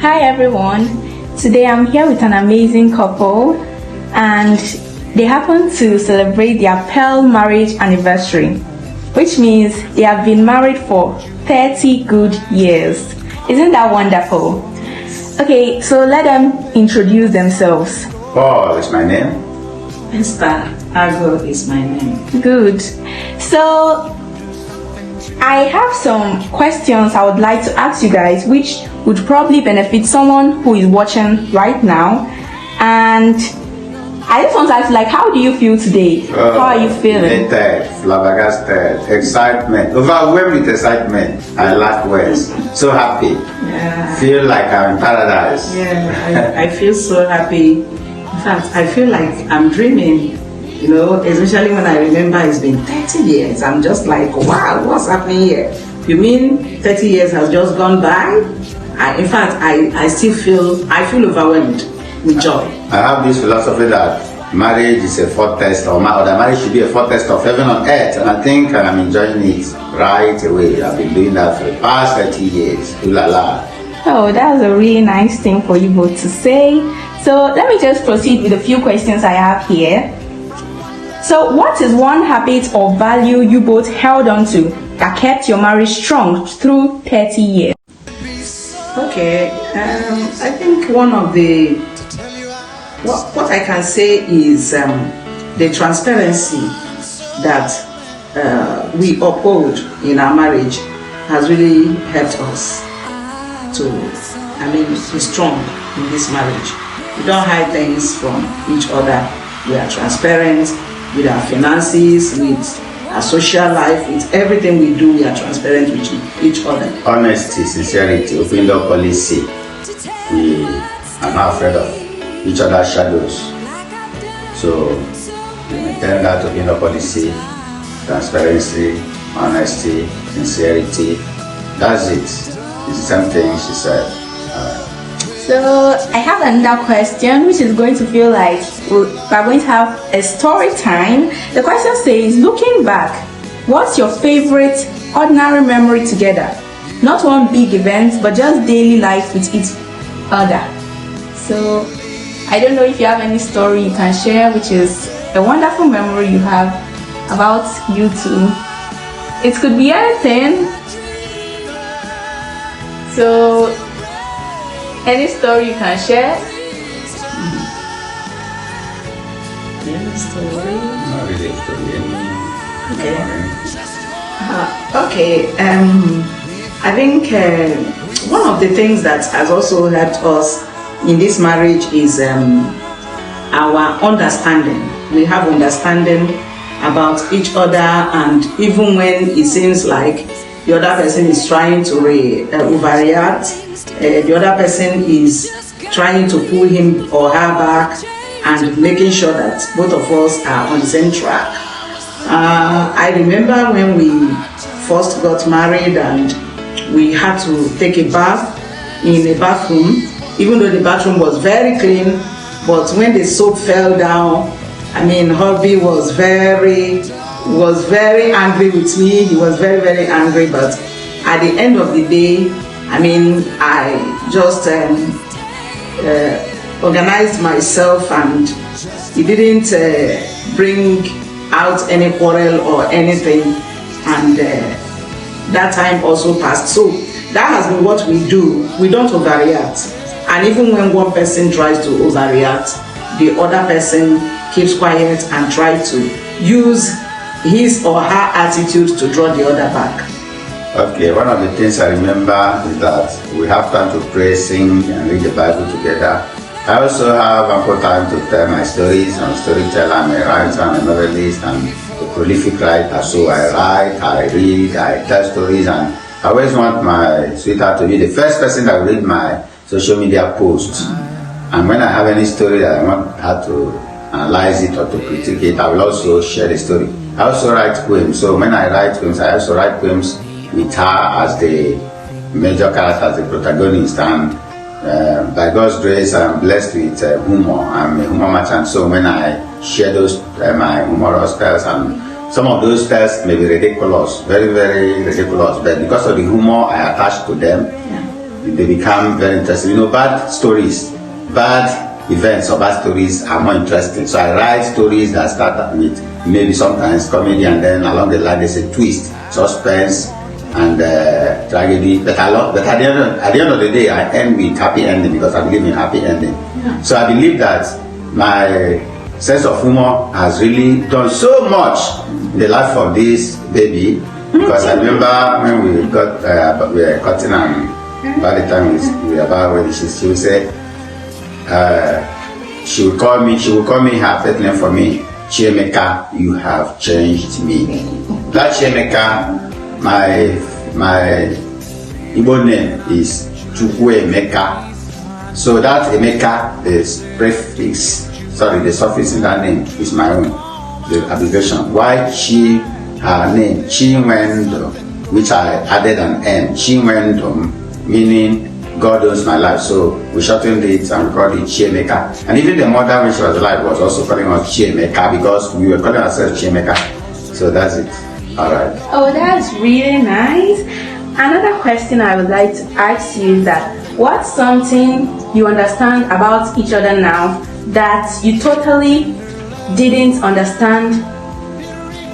Hi everyone. Today I'm here with an amazing couple and they happen to celebrate their Pearl marriage anniversary, which means they have been married for 30 good years. Isn't that wonderful? Okay, so let them introduce themselves. Paul is my name. Mr. Ago is my name. Good. So I have some questions I would like to ask you guys, which would probably benefit someone who is watching right now. And I just want to ask, how do you feel today? How are you feeling? Elated, flabbergasted, excitement, overwhelmed with excitement. I lack words. So happy. Yeah. Feel like I'm in paradise. Yeah, I feel so happy. In fact, I feel like I'm dreaming. Especially when I remember it's been 30 years. I'm just like, wow, what's happening here? You mean 30 years has just gone by? In fact, I still feel overwhelmed with joy. I have this philosophy that marriage is a foretaste, or the marriage should be a foretaste of heaven on earth, and I think I'm enjoying it right away. I've been doing that for the past 30 years. Ooh la la. Oh, that was a really nice thing for you both to say. So let me just proceed with a few questions I have here. So what is one habit or value you both held on to that kept your marriage strong through 30 years? Okay, I think one of the what I can say is the transparency that we uphold in our marriage has really helped us to, be strong in this marriage. We don't hide things from each other. We are transparent with our finances, with our social life, with everything we do. We are transparent with each other. Honesty, sincerity, open door policy. We are not afraid of each other's shadows. So we maintain that open door policy, transparency, honesty, sincerity. That's it. It's the same thing she said. So I have another question, which is going to feel like we're going to have a story time. The question says, looking back, what's your favorite ordinary memory together? Not one big event, but just daily life with each other. So I don't know if you have any story you can share, which is a wonderful memory you have about you two. It could be anything. So any story you can share? Any story? Not really a story. Okay. I think one of the things that has also helped us in this marriage is our understanding. We have understanding about each other, and even when it seems like the other person is trying to overreact, the other person is trying to pull him or her back, and making sure that both of us are on the same track. I remember when we first got married and we had to take a bath in a bathroom, even though the bathroom was very clean, but when the soap fell down, hubby was very angry with me. He was very, very angry, but at the end of the day, I just organized myself, and he didn't bring out any quarrel or anything, and that time also passed. So that has been what we do. We don't overreact, and even when one person tries to overreact, the other person keeps quiet and tries to use his or her attitude to draw the other back. Okay, one of the things I remember is that we have time to pray, sing, and read the Bible together. I also have ample time to tell my stories. I'm a storyteller, I'm a writer, I'm a novelist, I'm a prolific writer. So I write, I read, I tell stories, and I always want my sweetheart to be the first person that will read my social media posts. And when I have any story that I want her to analyze it or to critique it, I will also share the story. I also write poems. So when I write poems, I also write poems with her as the major character, as the protagonist, and by God's grace I'm blessed with humor. I'm a humor merchant, so when I share those my humorous tales, and some of those tales may be ridiculous, very, very ridiculous, but because of the humor I attach to them, they become very interesting. Bad stories, bad events or bad stories are more interesting. So I write stories that start with maybe sometimes comedy, and then along the line there's a twist, suspense, and tragedy. But at the end of the day, I end with happy ending because I believe in happy ending. Yeah. So I believe that my sense of humor has really done so much in the life of this baby. Because I remember when we were cutting, and by the time we were about ready, she would say, she would call me her pet name for me, Chiemeka, you have changed me. That Chiemeka, my Igbo name is Chukwuemeka. So that Emeka, the suffix in that name is my own, the abbreviation. Why her name, Chinwendo, which I added an M, Chinwendo, meaning God owns my life. So we shortened it and we called it Chiemeka. And even the mother, when she was alive, was also calling us Chiemeka because we were calling ourselves Chiemeka. So that's it. All right. Oh, that's really nice. Another question I would like to ask you is that what's something you understand about each other now that you totally didn't understand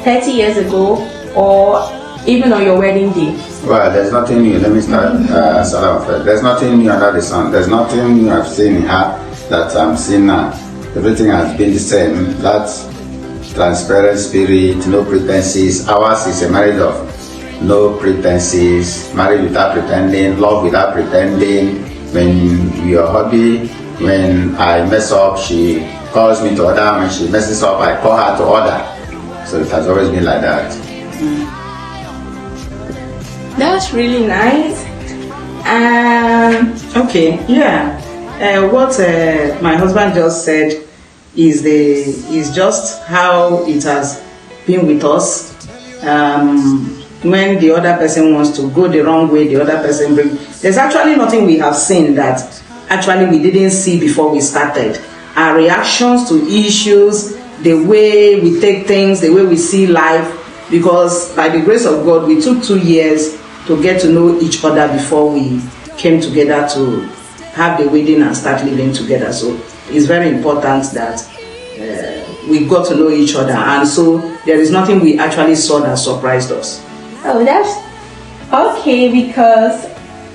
30 years ago or even on your wedding day? Well, there's nothing new. Let me start first. There's nothing new under the sun. There's nothing new I've seen in her that I'm seeing now. Everything has been the same. That transparent spirit, no pretenses. Ours is a marriage of no pretenses, married without pretending, love without pretending. When we are hobby, when I mess up, she calls me to order. When she messes up, I call her to order. So it has always been like that. That's really nice. Okay, yeah. What my husband just said is just how it has been with us. When the other person wants to go the wrong way, the other person there's actually nothing we have seen that actually we didn't see before we started. Our reactions to issues, the way we take things, the way we see life, because by the grace of God, we took 2 years to get to know each other before we came together to have the wedding and start living together. So it's very important that we got to know each other, and so there is nothing we actually saw that surprised us. Oh, that's okay, because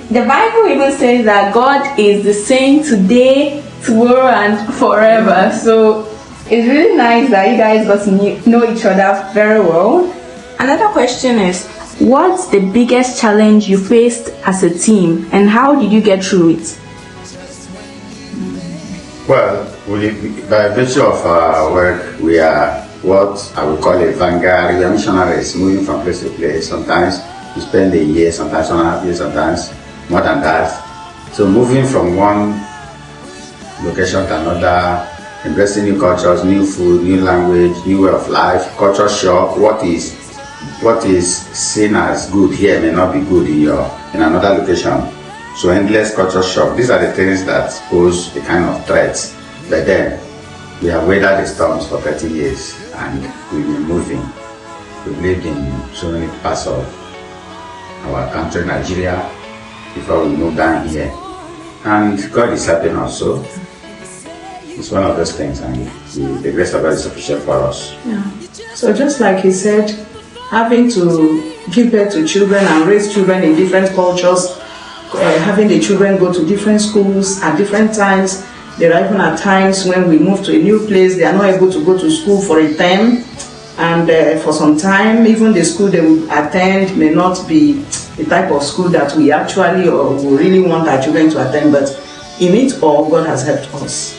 the Bible even says that God is the same today, tomorrow, and forever. So it's really nice that you guys got to know each other very well. Another question is, what's the biggest challenge you faced as a team, and how did you get through it? Well, by virtue of our work, we are what I would call a vanguard. We are missionaries moving from place to place. Sometimes we spend a year, sometimes 1.5 years, sometimes more than that. So moving from one location to another, embracing new cultures, new food, new language, new way of life, culture shock. What is seen as good here may not be good in another location. So endless culture shock. These are the things that pose a kind of threat. But then we have weathered the storms for 30 years and we've been moving. We've lived in so many parts of our country, Nigeria, before we moved down here. And God is helping us. So it's one of those things, and the grace of God is sufficient for us. Yeah. So just like he said, having to give birth to children and raise children in different cultures, having the children go to different schools at different times. There are even at times when we move to a new place, they are not able to go to school for a term, and for some time, even the school they will attend may not be the type of school that we actually or we really want our children to attend, but in it all, God has helped us.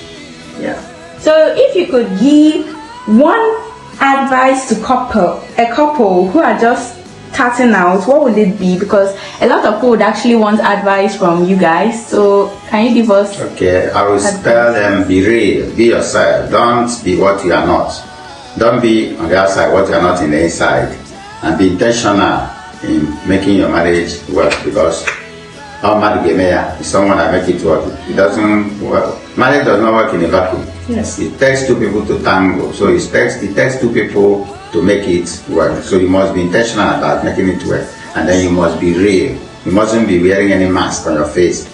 Yeah. So if you could give one advice to a couple who are just starting out, what would it be? Because a lot of people would actually want advice from you guys. So can you give us? Okay, I will tell them, be real, be yourself. Don't be what you are not. Don't be on the outside what you are not in the inside. And be intentional in making your marriage work, because our marriage is someone that make it work. It doesn't work. Marriage does not work in a vacuum. Yes. It takes two people to tango. So it takes two people to make it work. So you must be intentional about making it work. And then you must be real. You mustn't be wearing any mask on your face.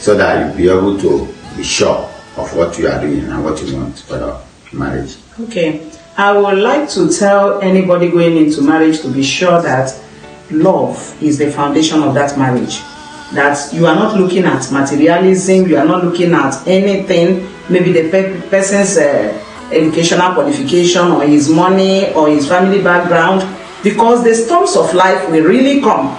so that you'll be able to be sure of what you are doing and what you want for your marriage. Okay, I would like to tell anybody going into marriage to be sure that love is the foundation of that marriage. That you are not looking at materialism, you are not looking at anything, maybe the person's educational qualification or his money or his family background, because the storms of life will really come.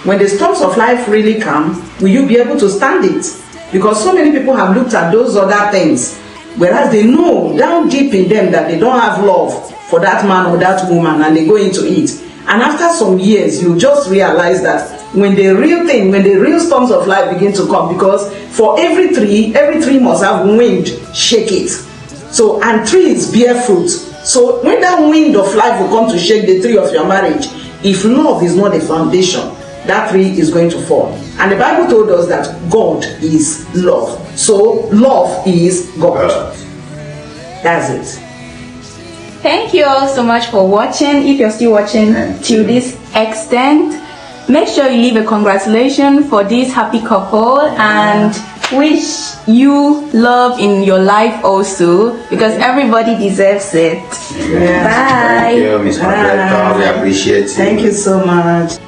When the storms of life really come, will you be able to stand it? Because so many people have looked at those other things, whereas they know down deep in them that they don't have love for that man or that woman, and they go into it. And after some years, you just realize that when the real storms of life begin to come, because for every tree must have wind, shake it. So, and trees bear fruit. So when that wind of life will come to shake the tree of your marriage, if love is not the foundation, that tree is going to fall. And the Bible told us that God is love. So love is God. That's it. Thank you all so much for watching. If you're still watching to this extent, make sure you leave a congratulations for this happy couple and wish you love in your life also, because everybody deserves it. Yeah. Bye. Thank you, Ms. Moderator. We appreciate it. Thank you so much.